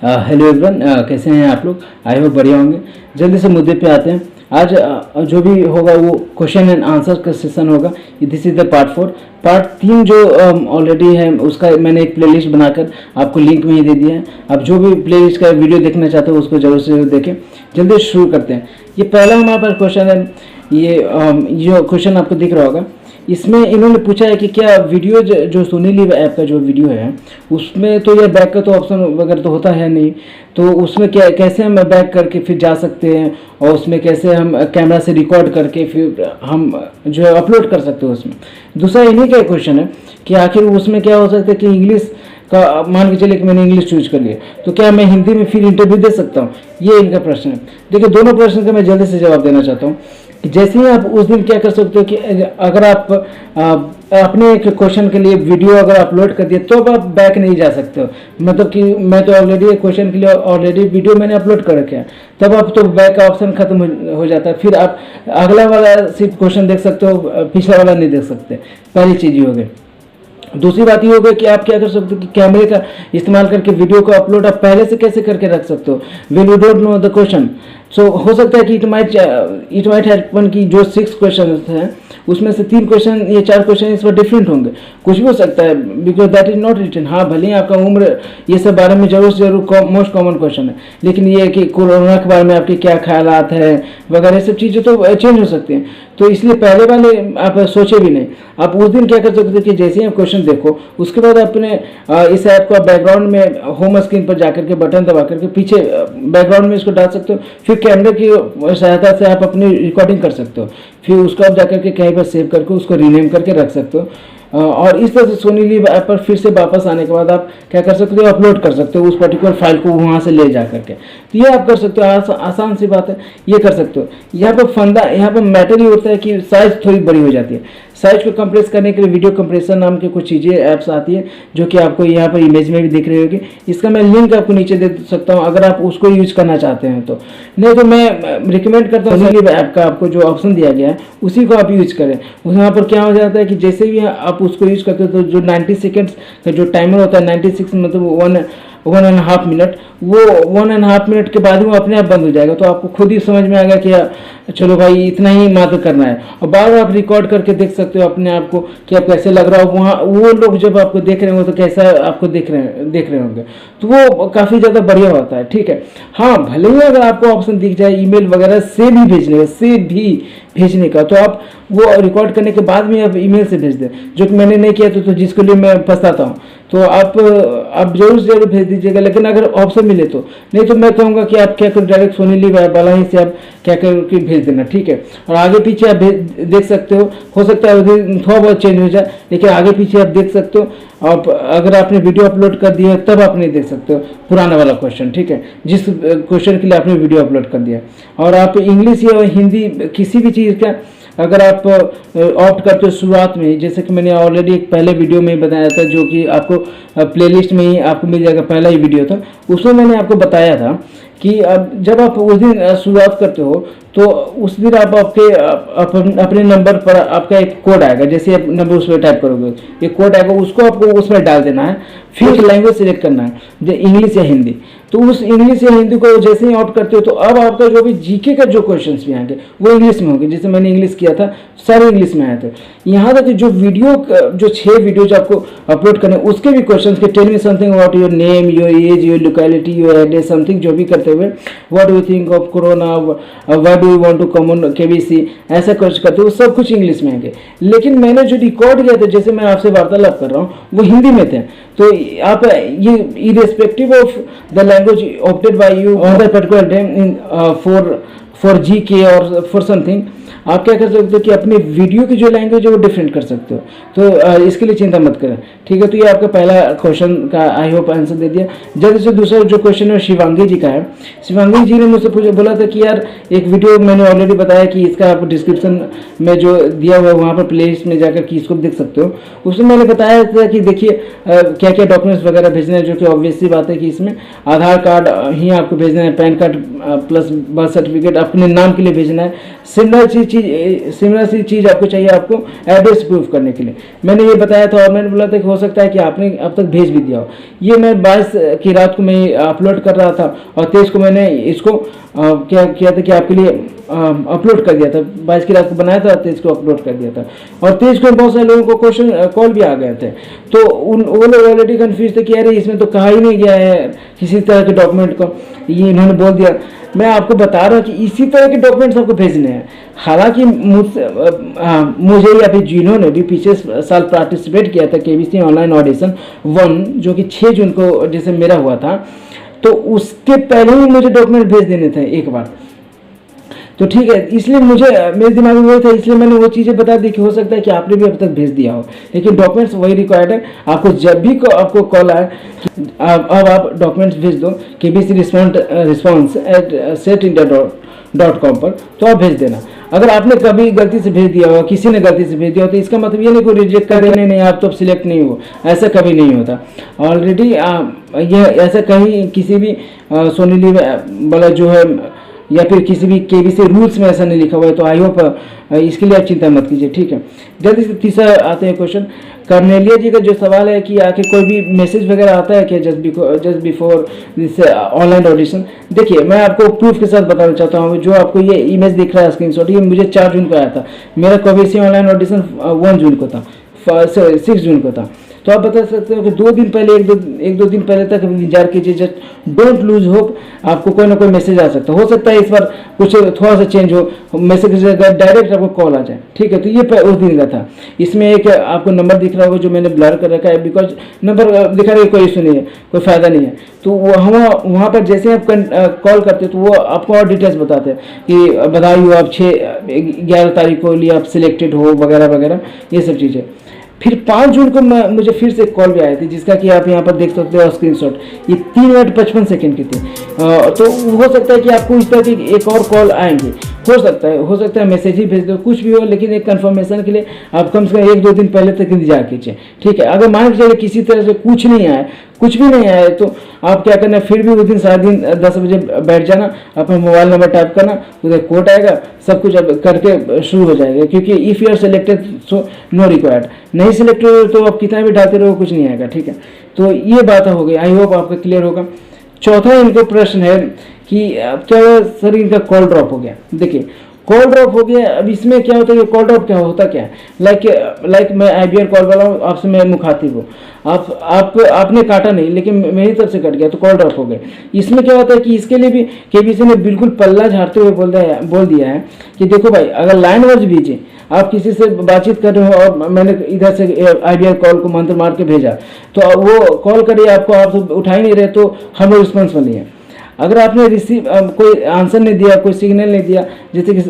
Hello everyone, कैसे हैं आप लोग। आई होप बढ़िया होंगे। जल्दी से मुद्दे पे आते हैं। आज जो भी होगा वो क्वेश्चन एंड आंसर का सेशन होगा। This is the part 4। Part 3 जो ऑलरेडी है उसका मैंने एक प्लेलिस्ट बनाकर आपको लिंक में ही दे दिया है। आप जो भी प्लेलिस्ट का वीडियो देखना चाहते हो उसको जरूर से जरूर देखें। जल्दी शुरू करते हैं। ये पहला हमारे पास क्वेश्चन है। ये जो क्वेश्चन आपको दिख रहा होगा, इसमें इन्होंने पूछा है कि क्या वीडियो जो सोनी लिव ऐप का जो वीडियो है उसमें तो ये बैक का तो ऑप्शन वगैरह तो होता है नहीं, तो उसमें क्या कैसे हम बैक करके फिर जा सकते हैं और उसमें कैसे हम कैमरा से रिकॉर्ड करके फिर हम जो है अपलोड कर सकते हैं उसमें। दूसरा इन्हीं का क्वेश्चन है कि आखिर उसमें क्या हो सकता है कि इंग्लिश का, मान के चलिए कि मैंने इंग्लिश चूज कर लिया तो क्या मैं हिंदी में फिर इंटरव्यू दे सकता हूँ, ये इनका प्रश्न है। देखिए दोनों प्रश्न का मैं जल्दी से जवाब देना चाहता हूँ कि जैसे ही आप उस दिन क्या कर सकते हो कि अगर आप अपने एक क्वेश्चन के लिए वीडियो अगर अपलोड कर दिए तो आप बैक नहीं जा सकते हो। मतलब कि मैं तो ऑलरेडी एक क्वेश्चन के लिए ऑलरेडी वीडियो मैंने अपलोड कर रखा है, तब आप तो बैक का ऑप्शन खत्म हो जाता है। फिर आप अगला वाला सिर्फ क्वेश्चन देख सकते हो, पिछला वाला नहीं देख सकते। पहली चीज़ ये हो गई। दूसरी बात ये होगा कि आप क्या कर सकते हो कि कैमरे का इस्तेमाल करके वीडियो को अपलोड आप पहले से कैसे करके रख सकते हो। When you don't know the question, so हो सकता है कि इट माइट हैपन कि जो 6 क्वेश्चन हैं उसमें से 3 क्वेश्चन या 4 क्वेश्चन इस पर डिफरेंट होंगे, कुछ भी हो सकता है, because that is not written. हाँ भले ही आपका उम्र ये सब बारे में जरूर से जरूर मोस्ट कॉमन क्वेश्चन है, लेकिन ये है कि कोरोना के बारे में आपके क्या ख्यालात है वगैरह सब चीज़ें तो चेंज हो सकती हैं। तो इसलिए पहले वाले आप सोचे भी नहीं। आप उस दिन क्या कर सकते थे कि जैसे ही आप क्वेश्चन देखो उसके बाद अपने इस ऐप को बैकग्राउंड में होम स्क्रीन पर जाकर के बटन दबा करके पीछे बैकग्राउंड में इसको डाल सकते हो। फिर कैमरे की सहायता से आप अपनी रिकॉर्डिंग कर सकते हो। फिर उसको आप जाकर के कहीं पर सेव करके उसको रीनेम करके रख सकते हो। और इस तरह से सोनी लिव ऐप पर फिर से वापस आने के बाद आप क्या कर सकते हो, अपलोड कर सकते हो उस पर्टिकुलर फाइल को वहाँ से ले जा करके। तो ये आप कर सकते हो, आसान सी बात है, ये कर सकते हो। यहाँ पर फंडा, यहाँ पर मैटर ये होता है कि साइज़ थोड़ी बड़ी हो जाती है। साइज को कंप्रेस करने के लिए वीडियो कंप्रेसर नाम की कुछ चीज़ें ऐप्स आती है जो कि आपको यहाँ पर इमेज में भी दिख रही होगी। इसका मैं लिंक आपको नीचे दे सकता हूँ अगर आप उसको यूज करना चाहते हैं तो। नहीं तो मैं रिकमेंड करता हूँ सोनी लिव ऐप का आपको जो ऑप्शन दिया गया है उसी को आप यूज करें। वहाँ पर क्या हो जाता है कि जैसे भी आप उसको यूज करते हो तो जो 90 सेकेंड्स का जो टाइमर होता है 96 मतलब 1.5 मिनट, वो 1.5 मिनट के बाद ही वो अपने आप बंद हो जाएगा। तो आपको खुद ही समझ में आ गया कि चलो भाई इतना ही मात्र करना है। और बार बार आप रिकॉर्ड करके देख सकते हो अपने आप को कि आप कैसे लग रहा हो। वहाँ वो लोग जब आपको देख रहे होंगे तो कैसा आपको देख रहे होंगे, तो वो काफ़ी ज़्यादा बढ़िया होता है। ठीक है, हाँ भले ही अगर आपको ऑप्शन दिख जाए ईमेल वगैरह से भी भेजने का, तो आप वो रिकॉर्ड करने के बाद में आप ईमेल से भेज दें, जो कि मैंने नहीं किया तो जिसके लिए मैं पछताता हूँ। तो आप जरूर से जरूर भेज दीजिएगा, लेकिन अगर ऑप्शन मिले तो। नहीं तो मैं कहूँगा कि आप क्या करें, डायरेक्ट सोनी लिव ऐप वाला ही से आप क्या करके भेज देना। ठीक है, और आगे पीछे आप देख सकते हो सकता है थोड़ा बहुत चेंज हो जाए, लेकिन आगे पीछे आप देख सकते हो। आप अगर आपने वीडियो अपलोड कर दिया तब आप नहीं देख सकते हो पुराना वाला क्वेश्चन। ठीक है, जिस क्वेश्चन के लिए आपने वीडियो अपलोड कर दिया। और आप इंग्लिश या हिंदी किसी भी चीज़ का अगर आप ऑप्ट करते हो शुरुआत में, जैसे कि मैंने ऑलरेडी एक पहले वीडियो में बताया था जो कि आपको प्लेलिस्ट में ही आपको मिल जाएगा, पहला ही वीडियो था, उसमें मैंने आपको बताया था कि अब जब आप उस दिन शुरुआत करते हो तो उस दिन आप अपने नंबर पर आपका एक कोड आएगा। जैसे आप नंबर उसमें टाइप करोगे एक कोड आएगा, उसको आपको उसमें डाल देना है। फिर लैंग्वेज सिलेक्ट करना है, जो इंग्लिश या हिंदी। तो उस इंग्लिश या हिंदी को जैसे ही ऑप्ट करते हो तो अब आपका जो भी जीके का जो क्वेश्चंस भी आएंगे वो इंग्लिश में होंगे। जैसे मैंने इंग्लिश किया था सारे इंग्लिश में आए थे। यहाँ तक जो वीडियो जो 6 वीडियो जो आपको अपलोड करने उसके भी क्वेश्चंस के tell me something about your name, your age, your locality, your address, something जो भी करते हुए what do you think of corona, what do you want to come on KBC, ऐसा कुछ करते हो सब कुछ इंग्लिश में आएंगे। लेकिन मैंने जो रिकॉर्ड किया था, जैसे मैं आपसे वार्तालाप कर रहा हूँ, वो हिंदी में थे। तो आप ये irrespective of the language opted by you on that particular day in for GK or for something, आप क्या कर सकते हो कि अपने वीडियो की जो लैंग्वेज है वो डिफरेंट कर सकते हो। तो इसके लिए चिंता मत करें। ठीक है, तो ये आपका पहला क्वेश्चन का आई होप आंसर दे दिया। जल्दी से दूसरा जो क्वेश्चन है शिवांगी जी का है। शिवांगी जी ने मुझसे बोला था कि यार एक वीडियो मैंने ऑलरेडी बताया कि इसका आप डिस्क्रिप्शन में जो दिया हुआ है वहाँ पर प्लेलिस्ट में जाकर के इसको देख सकते हो। उसमें मैंने बताया था कि देखिए क्या क्या डॉक्यूमेंट्स वगैरह भेजना है, जो कि ऑब्वियसली बात है कि इसमें आधार कार्ड ही आपको भेजना है, pan card plus birth certificate अपने नाम के लिए भेजना है। सिमिलर सी चीज़ आपको चाहिए आपको एड्रेस प्रूफ करने के लिए। मैंने ये बताया था और मैंने बोला था कि हो सकता है कि आपने अब तक भेज भी दिया हो। ये मैं 22 की रात को मैं अपलोड कर रहा था और 23 को मैंने इसको क्या किया था कि आपके लिए अपलोड कर दिया था। 22 की रात को बनाया था और 23 को अपलोड कर दिया था। और 23 को बहुत सारे लोगों को क्वेश्चन कॉल भी आ गए थे, तो वो लोग ऑलरेडी कन्फ्यूज थे कि अरे इसमें तो कहा ही नहीं गया है किसी तरह के डॉक्यूमेंट को, ये इन्होंने बोल दिया। मैं आपको बता रहा हूँ कि इसी तरह के डॉक्यूमेंट्स आपको भेजने हैं। हालांकि मुझे या फिर जिन्होंने भी पिछले साल पार्टिसिपेट किया था केबीसी ऑनलाइन ऑडिशन 1 जो कि 6 जून को जैसे मेरा हुआ था, तो उसके पहले ही मुझे डॉक्यूमेंट भेज देने थे एक बार। तो ठीक है, इसलिए मुझे मेरे दिमाग में वही था, इसलिए मैंने वो चीज़ें बता दी कि हो सकता है कि आपने भी अब तक भेज दिया हो, लेकिन डॉक्यूमेंट्स वही रिक्वायर्ड है। आपको जब भी आपको कॉल आए अब आप डॉक्यूमेंट्स भेज दो KBC response@setindia.com पर, तो आप भेज देना। अगर आपने कभी गलती से भेज दिया हो, किसी ने गलती से भेज दिया हो, तो इसका मतलब ये नहीं कोई रिजेक्ट कर देने नहीं आप तो सिलेक्ट नहीं हो, ऐसा कभी नहीं होता। ऑलरेडी यह ऐसा कहीं किसी भी सोनी लिव वाला जो है या फिर किसी भी KBC रूल्स में ऐसा नहीं लिखा हुआ है, तो आई होप इसके लिए आप चिंता मत कीजिए, ठीक है। जल्दी से तीसरा आते हैं क्वेश्चन। कर्नेलिया जी का जो सवाल है कि आखिर कोई भी मैसेज वगैरह आता है क्या just before this online audition. देखिए मैं आपको प्रूफ के साथ बताना चाहता हूँ, जो आपको ये इमेज दिख रहा है स्क्रीनशॉट, ये मुझे 4 जून को आया था। मेरा KBC ऑनलाइन ऑडिशन 1 जून को था, 6 जून को था। तो आप बता सकते हो कि 2 दिन पहले एक दो दिन पहले तक इंतजार कीजिए, जस्ट डोंट लूज होप, आपको कोई ना कोई मैसेज आ सकता है। हो सकता है इस बार कुछ थोड़ा सा चेंज हो, मैसेज डायरेक्ट आपको कॉल आ जाए, ठीक है। तो ये उस दिन का था। इसमें एक आपको नंबर दिख रहा होगा जो मैंने ब्लर कर रखा है, बिकॉज नंबर दिखा रहा है, कोई इशू नहीं है, कोई फायदा नहीं है। तो वहाँ पर जैसे आप कॉल करते हो तो वो आपको और डिटेल्स बताते हैं कि बधाई हो आप 11 तारीख को लिए आप सिलेक्टेड हो वगैरह वगैरह, ये सब चीज़ें। फिर 5 जून को मुझे फिर से कॉल भी आई थी, जिसका कि आप यहाँ पर देख सकते हो स्क्रीनशॉट, ये 3 मिनट 55 सेकंड की थी। तो हो सकता है कि आपको इस तरह की एक और कॉल आएंगे, हो सकता है मैसेज ही भेज दो, कुछ भी हो, लेकिन एक कंफर्मेशन के लिए आप कम से कम 1-2 दिन पहले तक इंतजार कीजिए, ठीक है। अगर मान के चलिए किसी तरह से कुछ भी नहीं आया तो आप क्या करना, फिर भी उस दिन सारा दिन 10 बजे बैठ जाना, अपना मोबाइल नंबर टाइप करना, उधर कोड आएगा, सब कुछ अब करके शुरू हो जाएगा। क्योंकि if you are selected so no required, नहीं सिलेक्टेड हो तो आप कितना भी डालते रहो कुछ नहीं आएगा, ठीक है। तो ये बात हो गई, आई होप आपका क्लियर होगा। चौथा इनको प्रश्न है कि क्या सर इनका कॉल ड्रॉप हो गया। देखिए कॉल ड्रॉप हो गया, अब इसमें क्या होता है, कॉल ड्रॉप क्या होता क्या है, लाइक मैं IBR कॉल वाला हूँ, आपसे मैं मुखातिब हूँ, आपने काटा नहीं लेकिन मेरी तरफ से कट गया तो कॉल ड्रॉप हो गया। इसमें क्या होता है कि इसके लिए भी KBC ने बिल्कुल पल्ला झाड़ते हुए बोल दिया है कि देखो भाई, अगर लाइन वाइज भेजे, आप किसी से बातचीत कर रहे हो और मैंने इधर से IBR कॉल को मंत्र मार के भेजा, तो वो कॉल करिए आपको, आप तो उठा ही नहीं रहे, तो हम लोग रिस्पॉन्स नहीं है। अगर आपने कोई आंसर नहीं दिया, कोई सिग्नल नहीं दिया, जैसे कि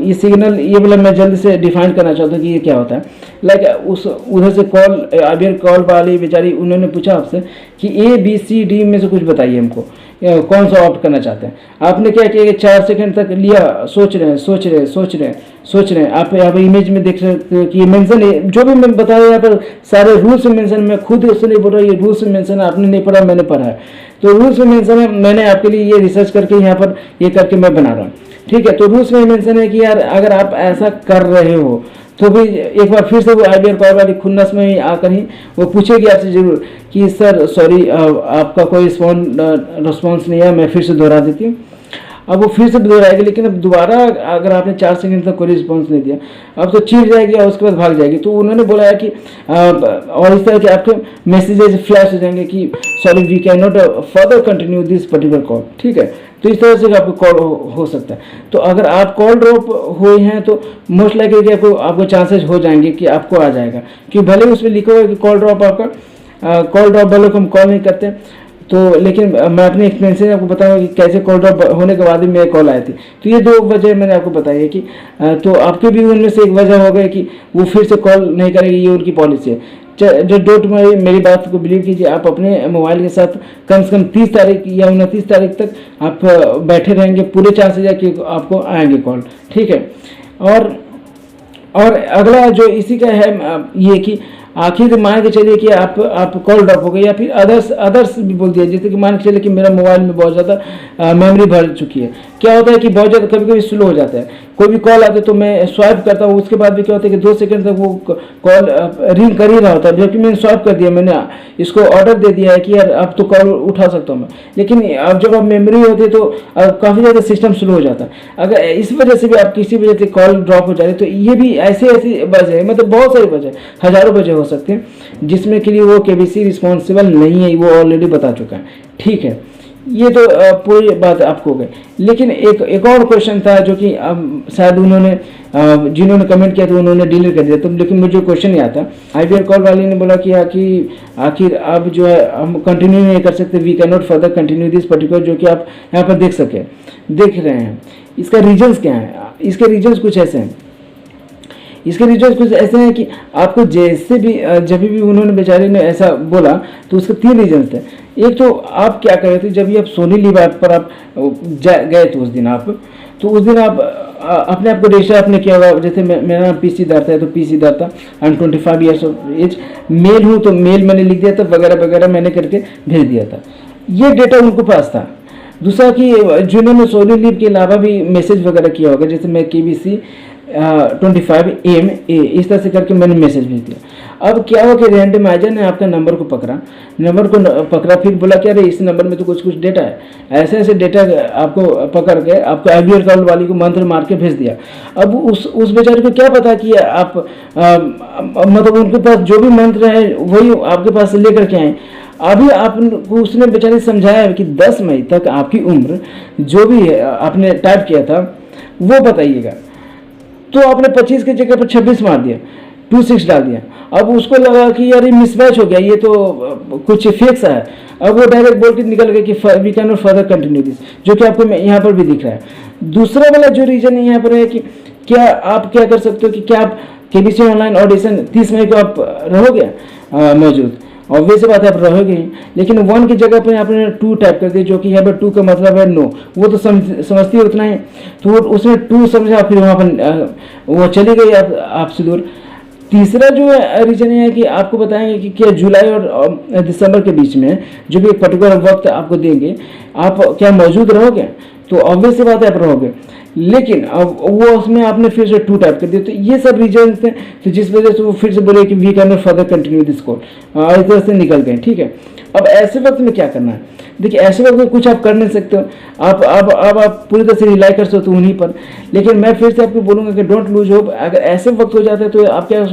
ये सिग्नल, ये बोला मैं जल्दी से डिफाइन करना चाहता हूँ कि ये क्या होता है। लाइक उधर से कॉल IBR कॉल वाली बेचारी, उन्होंने पूछा आपसे कि ABCD में से कुछ बताइए हमको, कौन सा ऑप्ट करना चाहते हैं। आपने क्या किया, 4 सेकंड तक लिया, सोच रहे हैं। आप यहाँ पर इमेज में देख सकते हो कि ये मेंशन है, जो भी मैं बताया यहाँ पर सारे रूल्स में मेंशन, मैं खुद उससे नहीं बोल रहा, ये रूल्स में मेंशन है, आपने नहीं पढ़ा मैंने पढ़ा है, तो रूल्स में मेंशन है। मैंने आपके लिए ये रिसर्च करके यहाँ पर ये करके मैं बना रहा हूँ, ठीक है। तो रूल्स में मेंशन है कि यार अगर आप ऐसा कर रहे हो तो भी एक बार फिर से वो IBR कॉल वाली खुन्नस में ही आकर ही वो पूछेगी आपसे जरूर कि सर सॉरी आपका कोई रिस्पॉन्स नहीं है, मैं फिर से दोहरा देती हूँ। अब वो फिर से दोहराएगी, लेकिन अब दोबारा अगर आपने 4 सेकंड तक कोई रिस्पॉन्स नहीं दिया, अब तो चिढ़ जाएगी और उसके बाद भाग जाएगी। तो उन्होंने बोला है कि और इस तरह के आपके मैसेजेस फ्लैश हो जाएंगे कि sorry we can not further continue this particular call, ठीक है। तो इस तरह से आपको कॉल हो सकता है। तो अगर आप कॉल ड्रॉप हुए हैं तो मोस्ट लाइकली कि आपको चांसेस हो जाएंगे कि आपको आ जाएगा, कि भले उसमें लिखा हुआ कि कॉल ड्रॉप आपका, कॉल ड्रॉप वालों को हम कॉल नहीं करते, तो लेकिन मैं अपने एक्सपीरियंस से आपको बताऊंगा कि कैसे कॉल ड्रॉप होने के बाद भी मेरे कॉल आए थे। तो ये 2 वजह मैंने आपको बताई है कि तो आपके भी उनमें से एक वजह हो गई कि वो फिर से कॉल नहीं करेगी, ये उनकी पॉलिसी है। डोंट मेरी बात को बिलीव कीजिए, आप अपने मोबाइल के साथ कम से कम 30 तारीख या 29 तारीख तक आप बैठे रहेंगे, पूरे चांसेस है कि आपको आएंगे कॉल, ठीक है। और अगला जो इसी का है ये कि आखिर मान के चलिए कि आप कॉल ड्रॉप हो गई, या फिर अदर्स भी बोल दिया, जैसे कि मान के चलिए कि मेरा मोबाइल में बहुत ज़्यादा मेमोरी भर चुकी है। क्या होता है कि बहुत ज़्यादा कभी कभी स्लो हो जाता है, कोई भी कॉल आते तो मैं स्वाइप करता हूँ, उसके बाद भी क्या होता है कि 2 सेकंड तक वो कॉल रिंग कर ही रहा होता है, जबकि मैंने स्वाइप कर दिया, मैंने इसको ऑर्डर दे दिया है कि यार अब तो कॉल उठा सकता हूँ मैं। लेकिन अब जब आप मेमोरी होती है तो काफ़ी ज़्यादा सिस्टम स्लो हो जाता है। अगर इस वजह से भी आप किसी वजह से कॉल ड्रॉप हो जा रही है, तो ये भी ऐसी वजह है, मतलब बहुत सारी वजह, हज़ारों वजह हो सकते हैं, जिसमें के लिए वो केबीसी रिस्पॉन्सिबल नहीं है, वो ऑलरेडी बता चुका है। ठीक है, ये तो पूरी बात आपको हो गई। लेकिन एक और क्वेश्चन था जो कि शायद उन्होंने जिन्होंने कमेंट किया तो उन्होंने डिलीट कर दिया, तो लेकिन मुझे क्वेश्चन याद था। IVR कॉल वाले ने बोला कि आखिर अब जो है हम कंटिन्यू नहीं कर सकते, we can not further continue this particular, जो कि आप यहाँ पर देख रहे हैं। इसका रीजंस क्या है? इसके रीजंस कुछ ऐसे हैं, कि आपको जैसे भी जब भी उन्होंने बेचारे ने ऐसा बोला तो उसके 3 रीजन थे। एक तो आप क्या कर रहे थे, जब भी आप सोनी लिव ऐप पर आप गए थे उस दिन आप अपने आप को रजिस्टर आपने किया होगा। जैसे मेरा नाम पी सिद्धार्थ है, तो P Siddharth, I am 25 years of age, male हूँ तो मेल मैंने लिख दिया था, वगैरह वगैरह मैंने करके भेज दिया था। ये डेटा उनको पास था। दूसरा कि जिन्होंने सोनी लिव के अलावा भी मैसेज वगैरह किया होगा, जैसे मैं KBC 25 इस तरह से करके मैंने मैसेज भेज दिया। अब क्या हुआ कि रैंडमाइजर ने आपका नंबर को पकड़ा, फिर बोला कि अरे इस नंबर में तो कुछ डेटा है, ऐसे डेटा आपको पकड़ के आपको IVR कॉल वाली को मंत्र मार के भेज दिया। अब उस बेचारे को क्या पता कि आप मतलब उनके पास जो भी मंत्र है वही आपके पास लेकर के आए। अभी आपको उसने बेचारे समझाया कि 10 मई तक आपकी उम्र जो भी है आपने टाइप किया था वो बताइएगा, तो आपने 25 की जगह पर 26 मार दिया, 26 डाल दिया। अब उसको लगा कि यार ये मिसमैच हो गया, ये तो कुछ फिक्स है। अब वो डायरेक्ट बोल के निकल गया कि we can not further continue this, जो कि आपको यहाँ पर भी दिख रहा है। दूसरा वाला जो रीजन यहाँ पर है कि क्या आप क्या कर सकते हो कि क्या आप KBC ऑनलाइन ऑडिशन 30 मई को आप रहोगे मौजूद? ऑब्वियस बात है आप रहोगे, लेकिन 1 की जगह पर आपने 2 टाइप कर दिया, जो कि यहाँ पर 2 का मतलब है नो। वो तो समझती है उतना ही, तो उसने 2 समझा, फिर वहाँ पर वो चली गई आपसे दूर। तीसरा जो रीजन है कि आपको बताएंगे कि क्या जुलाई और दिसंबर के बीच में जो भी एक पर्टिकुलर वक्त आपको देंगे, आप क्या मौजूद रहोगे? तो ऑब्वियस बात है आप रहोगे, लेकिन अब वो उसमें आपने फिर से 2 टाइप कर दिया। तो ये सब रीजन थे, तो जिस वजह से वो फिर से बोले कि we can not further continue this call, इस तरह से निकल गए। ठीक है, अब ऐसे वक्त में क्या करना है? देखिए, ऐसे वक्त में कुछ आप कर नहीं सकते हो, आप पूरी तरह से रिलाई कर सकते हो उन्हीं पर। लेकिन मैं फिर से आपको बोलूँगा कि डोंट लूज होप। अगर ऐसे वक्त हो जाता है तो आप क्या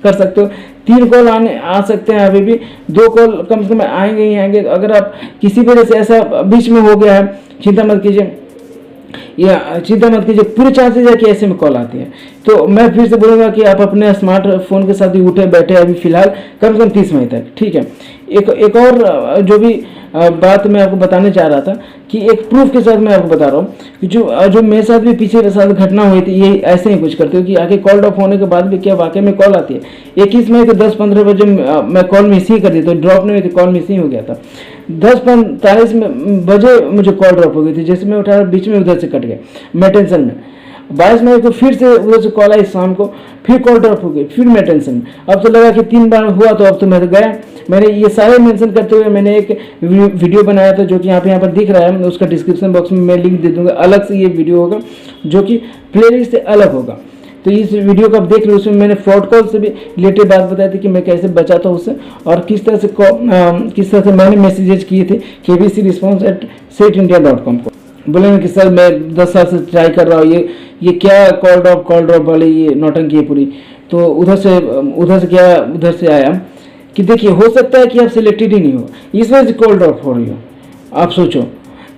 कर सकते हो, 3 कॉल आ सकते हैं, अभी भी 2 कॉल कम से कम आएंगे ही आएंगे। अगर आप किसी वजह से ऐसा बीच में हो गया है, चिंता मत कीजिए, पूरे चांसेस है कि ऐसे में कॉल आती है। तो मैं फिर से बोलूँगा कि आप अपने स्मार्टफोन के साथ ही उठे बैठे अभी फिलहाल कम से कम 30 मई तक। ठीक है, एक और जो भी बात मैं आपको बताने चाह रहा था कि एक प्रूफ के साथ मैं आपको बता रहा हूँ कि जो मेरे साथ भी पीछे साथ घटना हुई थी, ये ऐसे ही कुछ करते हो कि आगे कॉल ड्रॉप होने के बाद भी क्या वाकई में कॉल आती है। 21 मई को 10-15 बजे मैं कॉल मिस ही कर दी, तो ड्रॉप नहीं हुई थी, कॉल मिस ही हो गया था। 10:45 बजे मुझे कॉल ड्रॉप हो गई थी, जैसे मैं उठा बीच में उधर से कट गया, मैं टेंशन में। 22 मई को फिर से उधर से कॉल आई शाम को, फिर कॉल ड्रॉप हो गई, फिर मैं टेंशन में। अब तो लगा कि 3 बार हुआ, तो अब तो मैं तो गया। मैंने ये सारे मेंशन करते हुए मैंने एक वीडियो बनाया था, जो कि यहाँ पर दिख रहा है, उसका डिस्क्रिप्शन बॉक्स में मैं लिंक दे दूंगा। अलग से ये वीडियो होगा जो कि प्लेलिस्ट से अलग होगा, तो इस वीडियो को आप देख लो। उसमें मैंने फ्रॉड कॉल से भी रिलेटेड बात बताई थी कि मैं कैसे बचा था उससे, और किस तरह से मैंने मैसेजेस किए थे KBCresponse@setindia.com को। बोलेंगे कि सर मैं 10 साल से ट्राई कर रहा हूँ, ये क्या कॉल ड्रॉप वाले ये नौटंकी है पूरी। तो उधर से आया कि देखिए, हो सकता है कि आप सिलेक्टेड ही नहीं हो, इस वजह से कॉल ड्रॉप हो रही हो। आप सोचो,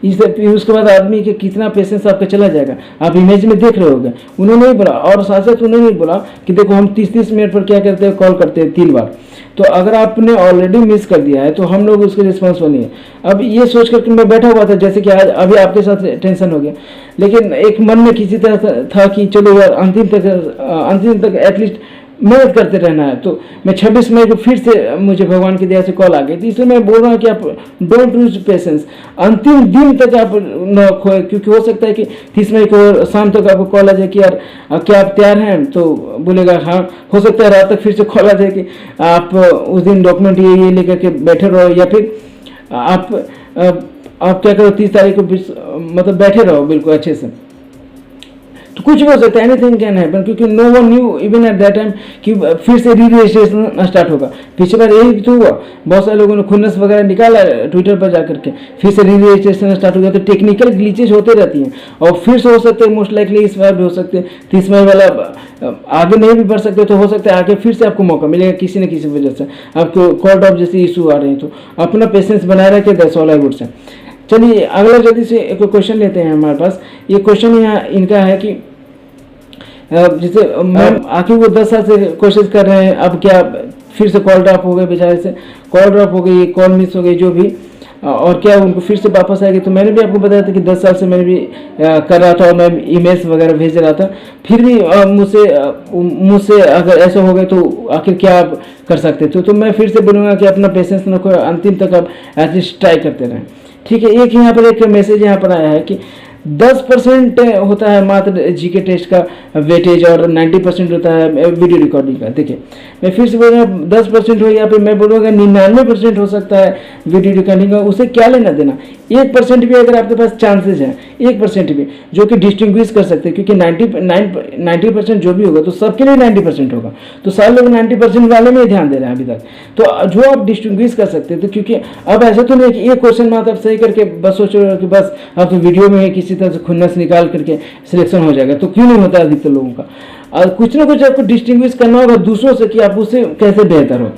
उसके बाद आदमी के कितना पेशेंस आपका चला जाएगा। आप इमेज में देख रहे होगे, उन्होंने नहीं बोला, और साथ साथ उन्होंने नहीं बोला कि देखो हम 30-30 मिनट पर क्या करते हैं, कॉल करते हैं 3 बार। तो अगर आपने ऑलरेडी मिस कर दिया है तो हम लोग उसके रिस्पॉन्सिबल नहीं है। अब ये सोच करके मैं बैठा हुआ था, जैसे कि आज अभी आपके साथ टेंशन हो गया, लेकिन एक मन में किसी तरह था कि चलो यार अंतिम तक एटलीस्ट मेहनत करते रहना है। तो मैं 26 मई को फिर से मुझे भगवान की दया से कॉल आ गई थी, इसलिए मैं बोल रहा हूँ कि आप डोंट लूज पेशेंस, अंतिम दिन तक आप न खोए, क्योंकि हो सकता है कि 30 मई को शाम तक आपको कॉल आ जाए कि यार क्या आप तैयार हैं, तो बोलेगा हाँ, हो सकता है रात तक फिर से कॉल आ जाए कि आप उस दिन डॉक्यूमेंट ये लेकर के बैठे रहो, या फिर आप क्या करो 30 तारीख को मतलब बैठे रहो बिल्कुल अच्छे से। तो कुछ भी हो सकता है, एनीथिंग कैन हैपन, क्योंकि no one knew even at that time कि फिर से री रजिस्ट्रेशन स्टार्ट होगा। पिछली बार यही तो हुआ, बहुत सारे लोगों ने खुन्नस वगैरह निकाला ट्विटर पर जाकर के, फिर से री रजिस्ट्रेशन स्टार्ट हो गया। तो टेक्निकल ग्लिचेज होते रहती हैं, और फिर से हो सकते हैं, मोस्ट लाइकली इस बार भी हो सकते हैं 30 मई वाला आगे नहीं भी बढ़ सकते, तो हो सकता है आगे फिर से आपको मौका मिलेगा किसी न किसी वजह से, आपको कॉल ड्रॉप जैसे इशू आ रहे हैं। तो अपना पेशेंस बनाए रखें, that's all I would say. चलिए अगला जल्दी से एक क्वेश्चन लेते हैं हमारे पास। ये क्वेश्चन यहाँ इनका है कि जैसे मैम आखिर वो 10 साल से कोशिश कर रहे हैं, अब क्या फिर से कॉल ड्रॉप हो गए, बेचारे से कॉल ड्रॉप हो गई, कॉल मिस हो गई जो भी, और क्या उनको फिर से वापस आएगी। तो मैंने भी आपको बताया था कि 10 साल से मैंने भी कर रहा था, और मैं ईमेल्स वगैरह भेज रहा था, फिर भी मुझसे अगर ऐसा हो गए तो आखिर क्या आप कर सकते थे। तो मैं फिर से बोलूँगा कि अपना पेशेंस रखो, अंतिम तक आप एटलीस्ट ट्राई करते रहें, ठीक है। एक यहाँ पर एक मैसेज यहाँ पर आया है कि 10% होता है मात्र जीके टेस्ट का वेटेज, और 90% होता है वीडियो रिकॉर्डिंग का। देखिए मैं फिर से बोल रहा हूँ, 10% हो या फिर मैं बोलूँगा 99% हो सकता है वीडियो रिकॉर्डिंग का, उसे क्या लेना देना। 1% भी अगर आपके पास चांसेस हैं, 1% भी जो कि डिस्टिंग्विश कर सकते हैं, क्योंकि 90% जो भी होगा तो सबके लिए 90% होगा, तो सारे लोग 90% वाले में ही ध्यान दे रहे हैं अभी तक। तो जो आप डिस्टिंग्विश कर सकते हैं, तो क्योंकि अब ऐसा तो नहीं कि एक क्वेश्चन मात्र आप सही करके बस सोच रहे हो कि बस आप तो वीडियो में किसी तरह से खुन्नस निकाल करके सिलेक्शन हो जाएगा, तो क्यों नहीं होता अधिकतर लोगों का। और कुछ ना कुछ आपको डिस्टिंग्विश करना होगा दूसरों से कि आप उससे कैसे बेहतर हो,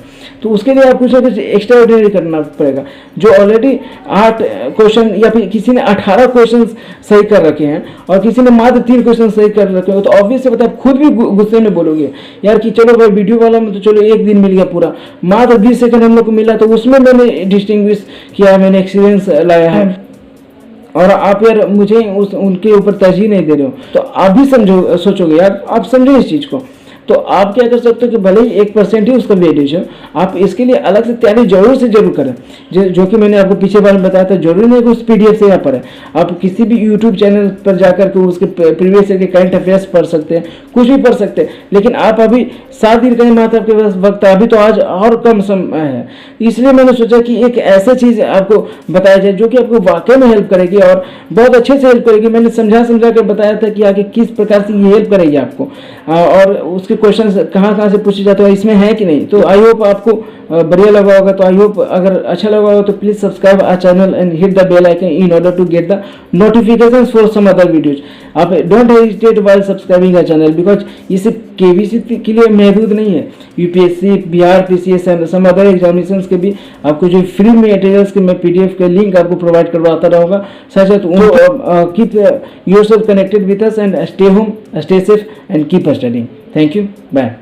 तो उसके लिए आप कुछ ना कुछ एक्स्ट्रा ऑर्डिनरी करना पड़ेगा। जो ऑलरेडी 8 क्वेश्चन या फिर किसी ने 18 क्वेश्चन सही कर रखे हैं और किसी ने मात्र 3 क्वेश्चन सही कर रखे हो, तो ऑब्वियस से पता है खुद भी गुस्से में बोलोगे यार कि चलो भाई वीडियो वाला में तो चलो एक दिन मिल गया पूरा, मात्र 20 सेकंड हम लोग को मिला, तो उसमें मैंने डिस्टिंग्विश किया, मैंने एक्सपीरियंस लाया है, और आप यार मुझे उनके ऊपर तरजीह नहीं दे रहे हो। तो आप भी सोचोगे यार, आप समझो इस चीज़ को। तो आप क्या कर सकते हो कि भले ही 1% ही उसका वेटेज है, आप इसके लिए अलग से तैयारी जरूर से जरूर करें। जो कि मैंने आपको पीछे बार में बताया था, जरूरी नहीं कि उस PDF से यहाँ पर है, आप किसी भी YouTube चैनल पर जाकर के उसके प्रीवियस ईयर के करंट अफेयर्स पढ़ सकते हैं, कुछ भी पढ़ सकते हैं। लेकिन आप अभी 7 दिन का मात्र आपके पास वक्त है, अभी तो आज और कम समय है, इसलिए मैंने सोचा कि एक ऐसा चीज़ आपको बताया जाए जो कि आपको वाकई में हेल्प करेगी और बहुत अच्छे से हेल्प करेगी। मैंने समझा कर बताया था कि आगे किस प्रकार से ये हेल्प करेगी आपको, और उसके क्वेश्चन कहाँ से पूछे जाते हैं, इसमें है कि नहीं। तो आई होप आपको बढ़िया लगा होगा। तो आई होप अगर अच्छा लगा होगा तो please subscribe our channel and hit the bell icon in order to get the notifications for some other videos. आप don't hesitate while subscribing our channel, because ये सिर्फ KBC के लिए महदूद नहीं है, UPSC, Bihar PCS and some other examinations के भी आपको जो फ्री मटेरियल्स के मैं PDF के लिंक आपको प्रोवाइड करवाता रहूँगा। साथ keep yourself connected with us and stay home, stay safe and keep studying. Thank you, bye.